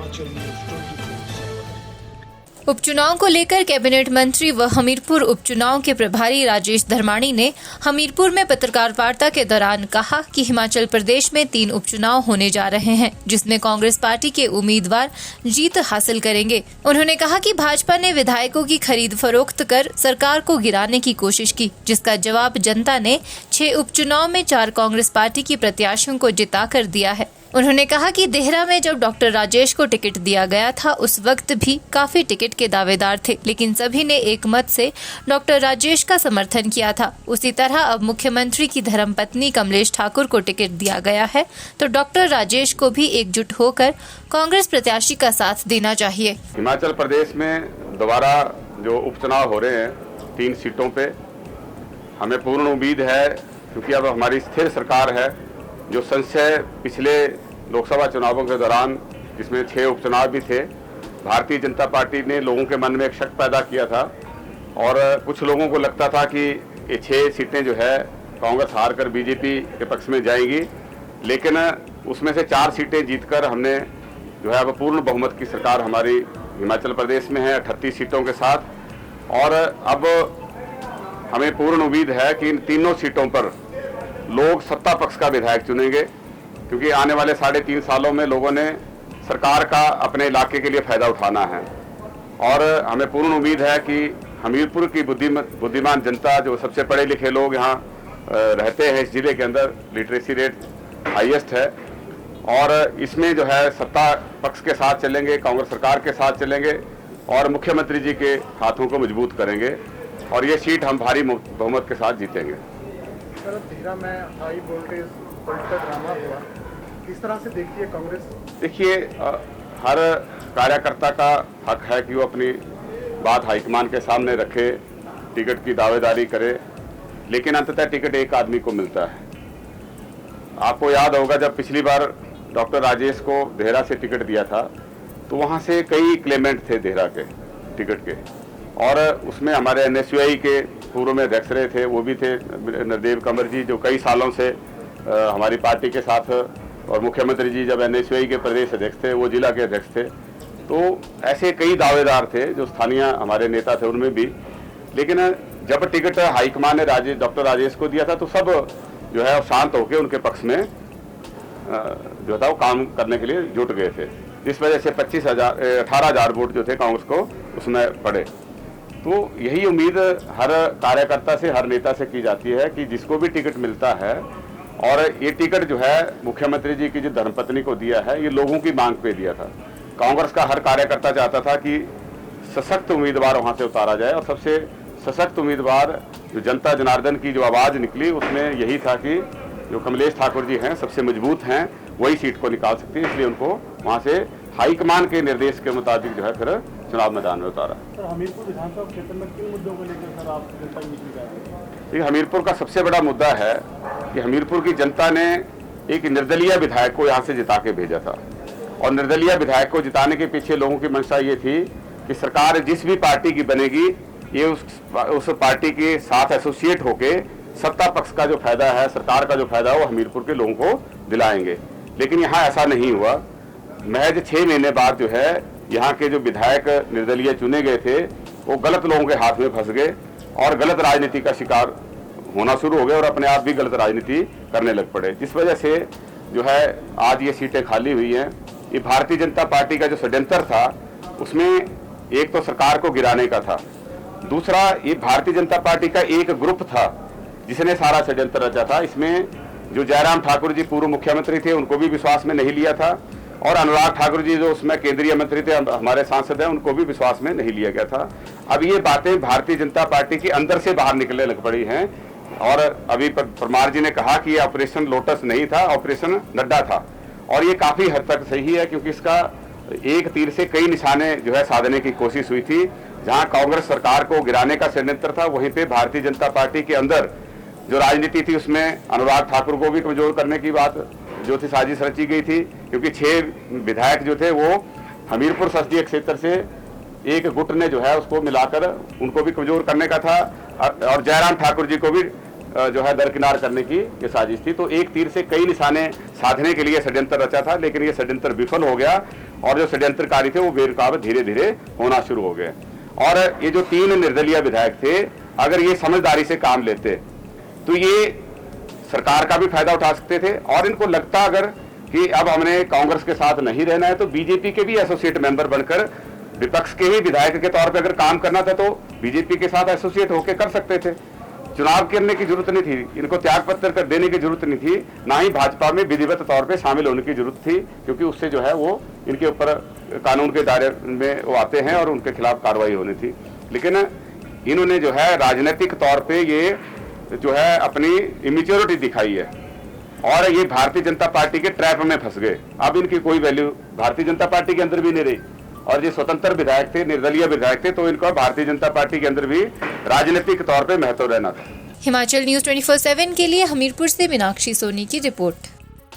Himachal news 24/7। उपचुनाव को लेकर कैबिनेट मंत्री व हमीरपुर उपचुनाव के प्रभारी राजेश धर्माणी ने हमीरपुर में पत्रकार वार्ता के दौरान कहा कि हिमाचल प्रदेश में 3 उपचुनाव होने जा रहे हैं, जिसमें कांग्रेस पार्टी के उम्मीदवार जीत हासिल करेंगे। उन्होंने कहा कि भाजपा ने विधायकों की खरीद फरोख्त कर सरकार को गिराने की कोशिश की, जिसका जवाब जनता ने 6 उपचुनाव में 4 कांग्रेस पार्टी की प्रत्याशियों को जिता कर दिया है। उन्होंने कहा कि देहरा में जब डॉक्टर राजेश को टिकट दिया गया था, उस वक्त भी काफी टिकट के दावेदार थे, लेकिन सभी ने एक मत से डॉक्टर राजेश का समर्थन किया था। उसी तरह अब मुख्यमंत्री की धर्मपत्नी कमलेश ठाकुर को टिकट दिया गया है, तो डॉक्टर राजेश को भी एकजुट होकर कांग्रेस प्रत्याशी का साथ देना चाहिए। हिमाचल प्रदेश में दोबारा जो उपचुनाव हो रहे हैं 3 सीटों पे, हमें पूर्ण उम्मीद है, क्योंकि अब हमारी स्थिर सरकार है। जो संशय पिछले लोकसभा चुनावों के दौरान, जिसमें 6 उपचुनाव भी थे, भारतीय जनता पार्टी ने लोगों के मन में एक शक पैदा किया था और कुछ लोगों को लगता था कि ये 6 सीटें जो है कांग्रेस हार कर बीजेपी के पक्ष में जाएंगी, लेकिन उसमें से 4 सीटें जीतकर हमने जो है अब पूर्ण बहुमत की सरकार हमारी हिमाचल प्रदेश में है 38 सीटों के साथ। और अब हमें पूर्ण उम्मीद है कि इन तीनों सीटों पर लोग सत्ता पक्ष का विधायक चुनेंगे, क्योंकि आने वाले 3.5 सालों में लोगों ने सरकार का अपने इलाके के लिए फायदा उठाना है। और हमें पूर्ण उम्मीद है कि हमीरपुर की बुद्धिमान जनता, जो सबसे पढ़े लिखे लोग यहाँ रहते हैं इस जिले के अंदर, लिटरेसी रेट हाईएस्ट है, और इसमें जो है सत्ता पक्ष के साथ चलेंगे, कांग्रेस सरकार के साथ चलेंगे और मुख्यमंत्री जी के हाथों को मजबूत करेंगे और ये सीट हम भारी बहुमत के साथ जीतेंगे। देहरा में हाई वोल्टेज पॉलिटिकल ड्रामा हुआ, किस तरह से देखती है कांग्रेस? देखिए, हर कार्यकर्ता का हक है कि वो अपनी बात हाईकमान के सामने रखे, टिकट की दावेदारी करे, लेकिन अंततः टिकट एक आदमी को मिलता है। आपको याद होगा जब पिछली बार डॉक्टर राजेश को देहरा से टिकट दिया था, तो वहाँ से कई क्लेमेंट थे देहरा के टिकट के, और उसमें हमारे एनएसयूआई के पूर्व में अध्यक्ष रहे थे, वो भी थे नरदेव कंवर जी, जो कई सालों से हमारी पार्टी के साथ, और मुख्यमंत्री जी जब एनएसयूआई के प्रदेश अध्यक्ष थे, वो जिला के अध्यक्ष थे। तो ऐसे कई दावेदार थे जो स्थानीय हमारे नेता थे उनमें भी। लेकिन जब टिकट हाईकमान ने डॉक्टर राजेश को दिया था, तो सब जो है शांत होकर उनके पक्ष में जो था वो काम करने के लिए जुट गए थे, जिस वजह से 18,000 वोट जो थे कांग्रेस को उसमें पड़े। तो यही उम्मीद हर कार्यकर्ता से, हर नेता से की जाती है कि जिसको भी टिकट मिलता है, और ये टिकट जो है मुख्यमंत्री जी की जो धर्मपत्नी को दिया है, ये लोगों की मांग पे दिया था। कांग्रेस का हर कार्यकर्ता चाहता था कि सशक्त उम्मीदवार वहाँ से उतारा जाए, और सबसे सशक्त उम्मीदवार जो जनता जनार्दन की जो आवाज़ निकली, उसमें यही था कि जो कमलेश ठाकुर जी हैं, सबसे मजबूत हैं, वही सीट को निकाल सकती है, इसलिए उनको वहाँ से हाईकमान के निर्देश के मुताबिक जो है फिर चुनाव मैदान में उतारा। सर, हमीरपुर विधानसभा क्षेत्र में किन मुद्दों को लेकर सर आप जनता की मीटिंग कर रहे हैं? देखिए, हमीरपुर का सबसे बड़ा मुद्दा है कि हमीरपुर की जनता ने एक निर्दलीय विधायक को यहाँ से जिता के भेजा था, और निर्दलीय विधायक को जिताने के पीछे लोगों की मंशा ये थी कि सरकार जिस भी पार्टी की बनेगी, ये उस पार्टी के साथ एसोसिएट होके सत्ता पक्ष का जो फायदा है, सरकार का जो फायदा है, वो हमीरपुर के लोगों को दिलाएंगे। लेकिन यहाँ ऐसा नहीं हुआ। महज 6 महीने बाद जो है यहाँ के जो विधायक निर्दलीय चुने गए थे, वो गलत लोगों के हाथ में फंस गए और गलत राजनीति का शिकार होना शुरू हो गए, और अपने आप भी गलत राजनीति करने लग पड़े, जिस वजह से जो है आज ये सीटें खाली हुई हैं। ये भारतीय जनता पार्टी का जो षड्यंत्र था, उसमें एक तो सरकार को गिराने का था, दूसरा ये भारतीय जनता पार्टी का एक ग्रुप था जिसने सारा षड्यंत्र रचा था। इसमें जो जयराम ठाकुर जी पूर्व मुख्यमंत्री थे, उनको भी विश्वास में नहीं लिया था, और अनुराग ठाकुर जी जो उसमें केंद्रीय मंत्री थे, हमारे सांसद हैं, उनको भी विश्वास में नहीं लिया गया था। अब ये बातें भारतीय जनता पार्टी के अंदर से बाहर निकलने लग पड़ी हैं, और अभी परमार जी ने कहा कि ये ऑपरेशन लोटस नहीं था, ऑपरेशन नड्डा था, और ये काफी हद तक सही है, क्योंकि इसका एक तीर से कई निशाने जो है साधने की कोशिश हुई थी। जहां कांग्रेस सरकार को गिराने का षड्यंत्र था, वहीं पे भारतीय जनता पार्टी के अंदर जो राजनीति थी, उसमें अनुराग ठाकुर को भी कमजोर करने की बात जो थी, साजिश रची गई थी, क्योंकि 6 विधायक जो थे वो हमीरपुर संसदीय क्षेत्र से एक गुट ने जो है उसको मिलाकर उनको भी कमजोर करने का था, और जयराम ठाकुर जी को भी जो है दरकिनार करने की ये साजिश थी। तो एक तीर से कई निशाने साधने के लिए षड्यंत्र रचा था, लेकिन ये षड्यंत्र विफल हो गया और जो षड्यंत्रकारी थे वो बेनकाब धीरे धीरे होना शुरू हो गए। और ये जो 3 निर्दलीय विधायक थे, अगर ये समझदारी से काम लेते तो ये सरकार का भी फायदा उठा सकते थे, और इनको लगता अगर कि अब हमने कांग्रेस के साथ नहीं रहना है तो बीजेपी के भी एसोसिएट मेंबर बनकर विपक्ष के ही विधायक के तौर पे अगर काम करना था तो बीजेपी के साथ एसोसिएट होकर कर सकते थे। चुनाव करने की जरूरत नहीं थी, इनको त्याग पत्र कर देने की जरूरत नहीं थी, ना ही भाजपा में विधिवत तौर पे शामिल होने की जरूरत थी, क्योंकि उससे जो है वो इनके ऊपर कानून के दायरे में वो आते हैं और उनके खिलाफ कार्रवाई होनी थी। लेकिन इन्होंने जो है राजनीतिक तौर पे ये जो है अपनी इमेच्योरिटी दिखाई है और ये भारतीय जनता पार्टी के ट्रैप में फंस गए। अब इनकी कोई वैल्यू भारतीय जनता पार्टी के अंदर भी नहीं रही, और ये स्वतंत्र विधायक थे, निर्दलीय विधायक थे, तो इनको भारतीय जनता पार्टी के अंदर भी राजनीतिक तौर पे महत्व रहना था। हिमाचल न्यूज 24/7 के लिए हमीरपुर से मीनाक्षी सोनी की रिपोर्ट।